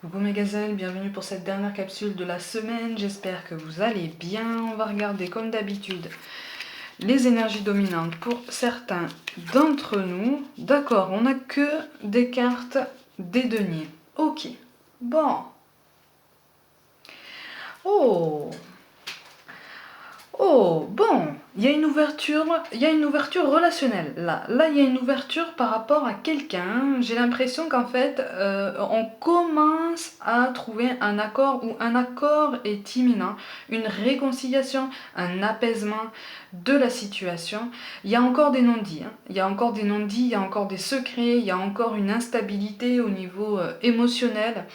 Coucou mes gazelles, bienvenue pour cette dernière capsule de la semaine, j'espère que vous allez bien. On va regarder comme d'habitude les énergies dominantes pour certains d'entre nous. D'accord, on n'a que des cartes des deniers. Ok, bon. Oh, bon, il y a une ouverture relationnelle. Là, il y a une ouverture par rapport à quelqu'un. J'ai l'impression qu'en fait, on commence à trouver un accord ou un accord est imminent, une réconciliation, un apaisement de la situation. Il y a encore des non-dits, hein. Il y a encore des non-dits, il y a encore des secrets, il y a encore une instabilité au niveau émotionnel.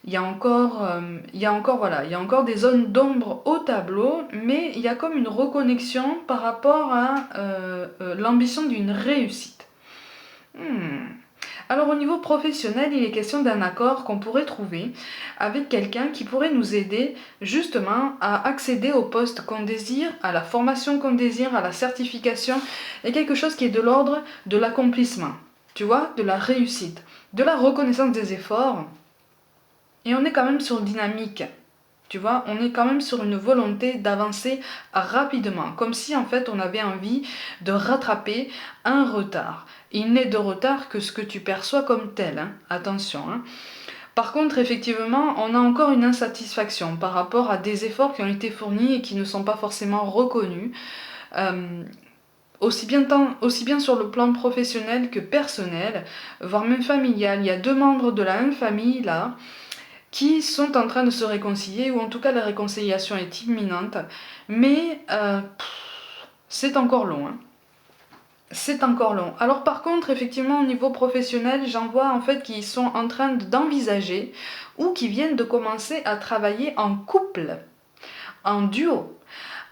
Voilà, il y a encore des zones d'ombre au tableau, mais il y a comme une reconnexion par rapport à l'ambition d'une réussite. Alors au niveau professionnel, il est question d'un accord qu'on pourrait trouver avec quelqu'un qui pourrait nous aider justement à accéder au poste qu'on désire, à la formation qu'on désire, à la certification, et quelque chose qui est de l'ordre de l'accomplissement, tu vois, de la réussite, de la reconnaissance des efforts. Et on est quand même sur une dynamique, tu vois, on est quand même sur une volonté d'avancer rapidement, comme si en fait on avait envie de rattraper un retard. Il n'est de retard que ce que tu perçois comme tel, hein. Attention. Hein. Par contre, effectivement, on a encore une insatisfaction par rapport à des efforts qui ont été fournis et qui ne sont pas forcément reconnus. Aussi bien sur le plan professionnel que personnel, voire même familial. Il y a deux membres de la même famille là qui sont en train de se réconcilier, ou en tout cas la réconciliation est imminente, mais c'est encore long. Hein. C'est encore long. Alors par contre, effectivement, au niveau professionnel, j'en vois en fait qui sont en train d'envisager ou qui viennent de commencer à travailler en couple, en duo.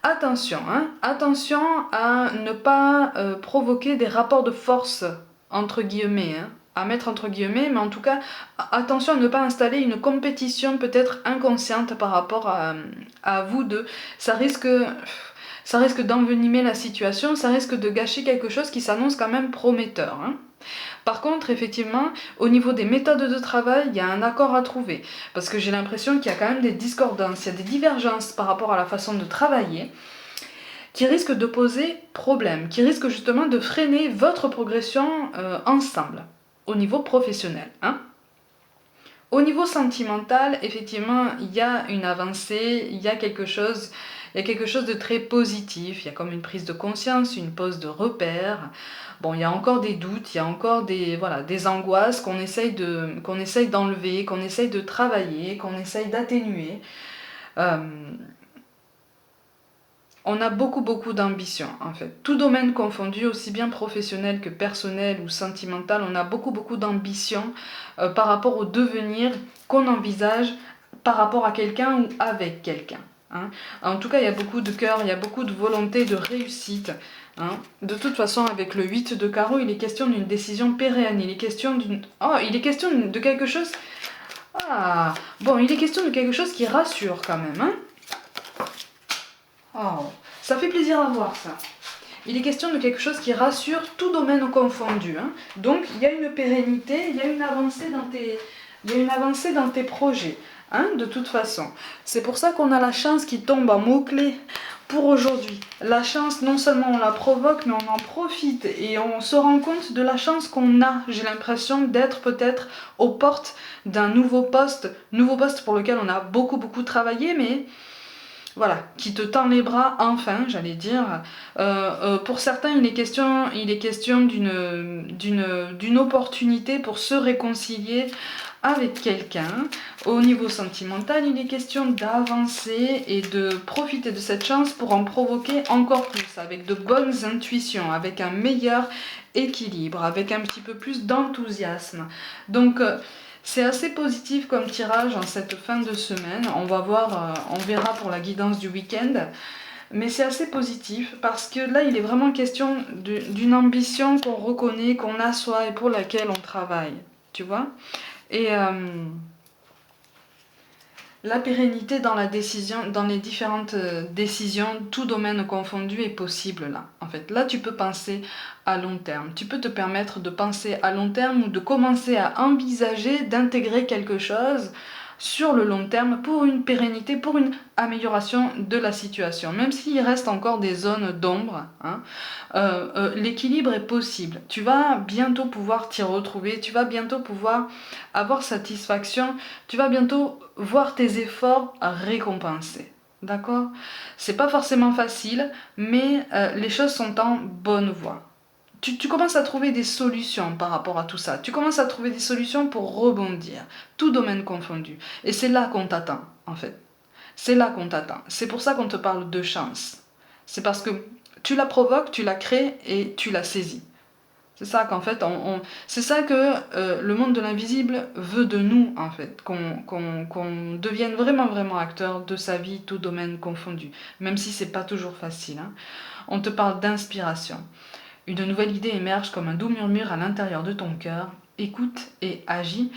Attention, hein, attention à ne pas provoquer des rapports de force, entre guillemets, hein, à mettre entre guillemets, mais en tout cas, attention à ne pas installer une compétition peut-être inconsciente par rapport à vous deux. Ça risque d'envenimer la situation, ça risque de gâcher quelque chose qui s'annonce quand même prometteur. Hein. Par contre, effectivement, au niveau des méthodes de travail, il y a un accord à trouver. Parce que j'ai l'impression qu'il y a quand même des discordances, il y a des divergences par rapport à la façon de travailler qui risquent de poser problème, qui risquent justement de freiner votre progression ensemble, au niveau professionnel. Hein. Au niveau sentimental, effectivement, il y a une avancée, il y a quelque chose de très positif, il y a comme une prise de conscience, une pose de repère. Bon, il y a encore des doutes, il y a encore des angoisses qu'on essaye d'enlever, qu'on essaye de travailler, qu'on essaye d'atténuer. On a beaucoup d'ambition en fait. Tout domaine confondu, aussi bien professionnel que personnel ou sentimental, on a beaucoup d'ambition par rapport au devenir qu'on envisage par rapport à quelqu'un ou avec quelqu'un. Hein. En tout cas, il y a beaucoup de cœur, il y a beaucoup de volonté de réussite. Hein. De toute façon, avec le 8 de carreau, il est question d'une décision pérenne. Il est question de quelque chose... Ah, bon, il est question de quelque chose qui rassure quand même. Hein. Oh, ça fait plaisir à voir ça. Il est question de quelque chose qui rassure tout domaine confondu. Hein. Donc il y a une pérennité, il y a une avancée dans tes projets. Hein, de toute façon. C'est pour ça qu'on a la chance qui tombe en mots-clés pour aujourd'hui. La chance, non seulement on la provoque, mais on en profite et on se rend compte de la chance qu'on a. J'ai l'impression d'être peut-être aux portes d'un nouveau poste pour lequel on a beaucoup travaillé, mais... Voilà, qui te tend les bras enfin, j'allais dire. Pour certains, il est question d'une opportunité pour se réconcilier avec quelqu'un. Au niveau sentimental, il est question d'avancer et de profiter de cette chance pour en provoquer encore plus, avec de bonnes intuitions, avec un meilleur équilibre, avec un petit peu plus d'enthousiasme. Donc... c'est assez positif comme tirage en cette fin de semaine. On va voir, on verra pour la guidance du week-end. Mais c'est assez positif parce que là, il est vraiment question d'une ambition qu'on reconnaît, qu'on assoit et pour laquelle on travaille. Tu vois ? Et La pérennité dans la décision, dans les différentes décisions, tout domaine confondu est possible là. En fait, là tu peux penser à long terme. Tu peux te permettre de penser à long terme ou de commencer à envisager d'intégrer quelque chose sur le long terme pour une pérennité, pour une amélioration de la situation. Même s'il reste encore des zones d'ombre, hein, l'équilibre est possible. Tu vas bientôt pouvoir t'y retrouver, tu vas bientôt pouvoir avoir satisfaction, tu vas bientôt voir tes efforts récompensés. D'accord? C'est pas forcément facile, mais les choses sont en bonne voie. Tu commences à trouver des solutions par rapport à tout ça. Tu commences à trouver des solutions pour rebondir, tout domaine confondu. Et c'est là qu'on t'attend, en fait. C'est là qu'on t'attend. C'est pour ça qu'on te parle de chance. C'est parce que tu la provoques, tu la crées et tu la saisis. C'est ça qu'en fait, c'est ça que le monde de l'invisible veut de nous, en fait. Qu'on devienne vraiment, vraiment acteur de sa vie, tout domaine confondu. Même si c'est pas toujours facile. Hein. On te parle d'inspiration. Une nouvelle idée émerge comme un doux murmure à l'intérieur de ton cœur. Écoute et agis.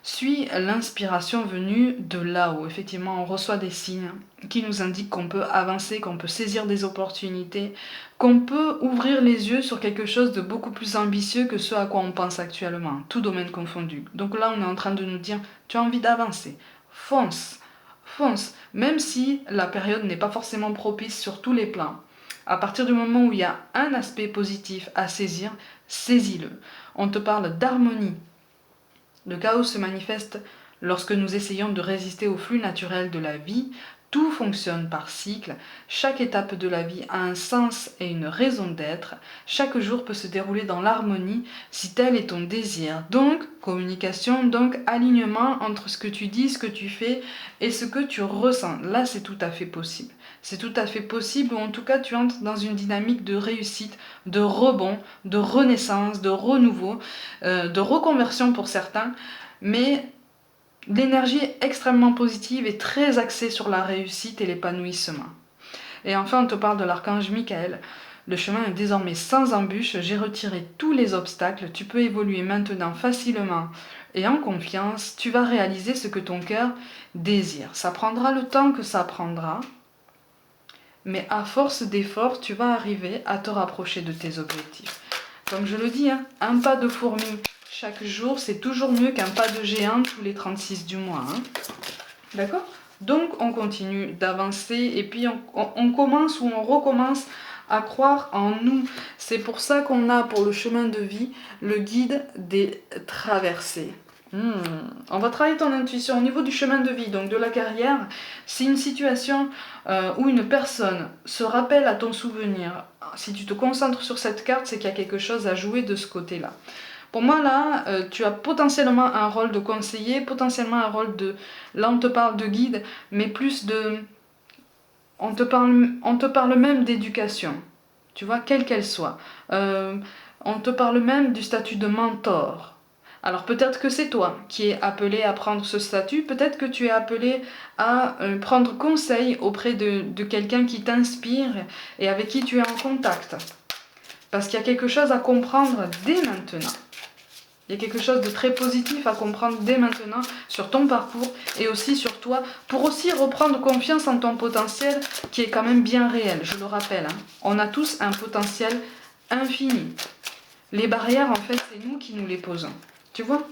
Suis l'inspiration venue de là-haut. Effectivement, on reçoit des signes qui nous indiquent qu'on peut avancer, qu'on peut saisir des opportunités, qu'on peut ouvrir les yeux sur quelque chose de beaucoup plus ambitieux que ce à quoi on pense actuellement, tout domaine confondu. Donc là, on est en train de nous dire, tu as envie d'avancer, fonce, fonce, même si la période n'est pas forcément propice sur tous les plans. À partir du moment où il y a un aspect positif à saisir, saisis-le. On te parle d'harmonie. Le chaos se manifeste lorsque nous essayons de résister au flux naturel de la vie. Tout fonctionne par cycle. Chaque étape de la vie a un sens et une raison d'être. Chaque jour peut se dérouler dans l'harmonie si tel est ton désir. Donc, communication, donc alignement entre ce que tu dis, ce que tu fais et ce que tu ressens. Là, c'est tout à fait possible. C'est tout à fait possible, ou en tout cas, tu entres dans une dynamique de réussite, de rebond, de renaissance, de renouveau, de reconversion pour certains, mais l'énergie est extrêmement positive et très axée sur la réussite et l'épanouissement. Et enfin, on te parle de l'archange Michael. Le chemin est désormais sans embûche, j'ai retiré tous les obstacles, tu peux évoluer maintenant facilement et en confiance, tu vas réaliser ce que ton cœur désire. Ça prendra le temps que ça prendra, mais à force d'efforts, tu vas arriver à te rapprocher de tes objectifs. Comme je le dis, hein, un pas de fourmi chaque jour, c'est toujours mieux qu'un pas de géant tous les 36 du mois. Hein. D'accord? Donc, on continue d'avancer et puis on commence ou on recommence à croire en nous. C'est pour ça qu'on a pour le chemin de vie le guide des traversées. On va travailler ton intuition au niveau du chemin de vie, donc de la carrière. Si une situation où une personne se rappelle à ton souvenir, si tu te concentres sur cette carte, c'est qu'il y a quelque chose à jouer de ce côté-là. Pour moi, là, tu as potentiellement un rôle de conseiller, potentiellement un rôle de... Là, on te parle de guide, mais plus de... On te parle même d'éducation, tu vois, quelle qu'elle soit. On te parle même du statut de mentor. Alors peut-être que c'est toi qui es appelé à prendre ce statut, peut-être que tu es appelé à prendre conseil auprès de quelqu'un qui t'inspire et avec qui tu es en contact. Parce qu'il y a quelque chose à comprendre dès maintenant. Il y a quelque chose de très positif à comprendre dès maintenant sur ton parcours et aussi sur toi, pour aussi reprendre confiance en ton potentiel qui est quand même bien réel, je le rappelle. Hein. On a tous un potentiel infini. Les barrières, en fait, c'est nous qui nous les posons. Tu vois?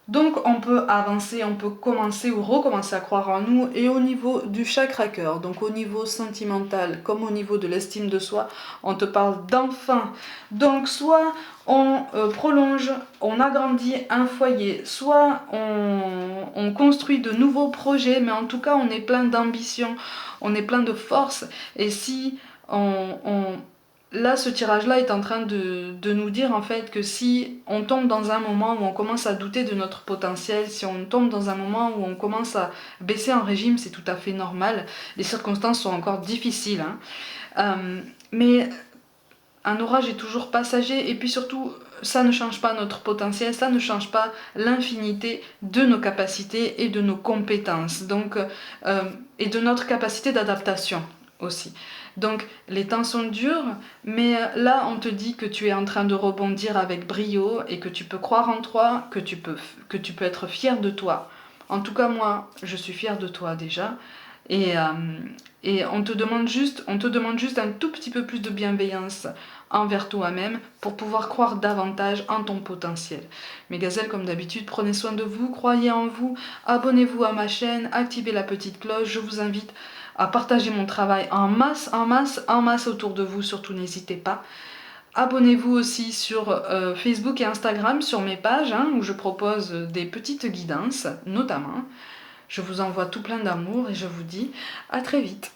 Donc on peut avancer, on peut commencer ou recommencer à croire en nous, et au niveau du chakra cœur, donc au niveau sentimental comme au niveau de l'estime de soi, on te parle d'enfant. Donc soit on prolonge, on agrandit un foyer, soit on construit de nouveaux projets, mais en tout cas on est plein d'ambition, on est plein de force, et si là, ce tirage-là est en train de nous dire en fait que si on tombe dans un moment où on commence à douter de notre potentiel, si on tombe dans un moment où on commence à baisser en régime, c'est tout à fait normal. Les circonstances sont encore difficiles. Hein. Mais un orage est toujours passager, et puis surtout, ça ne change pas notre potentiel, ça ne change pas l'infinité de nos capacités et de nos compétences, donc, et de notre capacité d'adaptation aussi. Donc les temps sont durs, mais là on te dit que tu es en train de rebondir avec brio et que tu peux croire en toi, que tu peux être fier de toi. En tout cas, moi, je suis fière de toi déjà. Et, euh, et on te demande juste un tout petit peu plus de bienveillance envers toi-même pour pouvoir croire davantage en ton potentiel. Mes gazelles, comme d'habitude, prenez soin de vous, croyez en vous, abonnez-vous à ma chaîne, activez la petite cloche. Je vous invite à partager mon travail en masse, en masse, en masse autour de vous. Surtout, n'hésitez pas. Abonnez-vous aussi sur Facebook et Instagram, sur mes pages, où je propose des petites guidances, notamment. Je vous envoie tout plein d'amour et je vous dis à très vite.